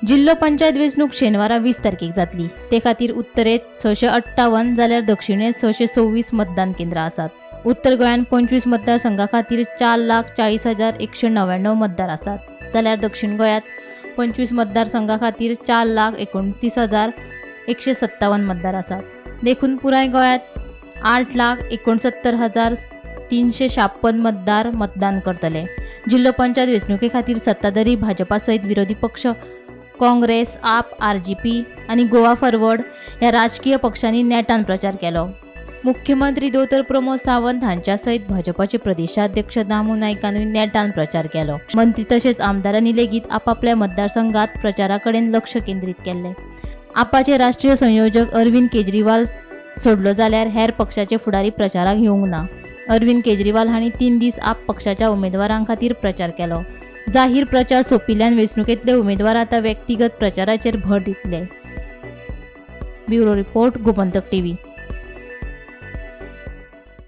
जिल्लो पंचायत वेंचणूक शेनवारा 20 तारखेक जातली। ते खातीर उत्तरेत 658 जाल्यार दक्षिणेत 626 मतदान केंद्रां आसात। उत्तर गोंयांत 25 मतदारसंघां खातीर 4,40,199 मतदार आसात, जाल्यार दक्षिण गोंयांत 25 मतदारसंघां खातीर 4,29,157 मतदार आसात। देखून पुराय गोंयांत 8,69,356 मतदार मतदान करतले। जिल्लो पंचायत वेंचणुके खातीर सत्ताधारी भाजपा सयत विरोधी पक्ष काँग्रेस, आप, आरजेपी आनी गोवा फॉरवर्ड ह्या राजकीय पक्षांनी नेटान प्रचार केलो। मुख्यमंत्री दोतर प्रमोद सावंत हांच्या सयत भाजपाचे प्रदेशाध्यक्ष दामू नायकानूय नेटान प्रचार केलो। मंत्री तशेंच आमदारांनी लेगीत आपापल्या मतदारसंघात प्रचारा कडेन लक्ष केंद्रीत केल्ले। आपाचे राष्ट्रीय संयोजक अरविंद केजरीवाल सोडलो जाल्यार हेर पक्षाचे फुडारी प्रचाराक येवंक ना। अरविंद केजरीवाल हांणी 3 दीस आप पक्षाच्या उमेदवारां खातीर प्रचार केलो। जाहीर प्रचार सोंपिल्ल्यान वेंचणुकेंतले उमेदवार आतां व्यक्तिगत प्रचाराचेर भर दितले। Bureau report, Gomantak TV.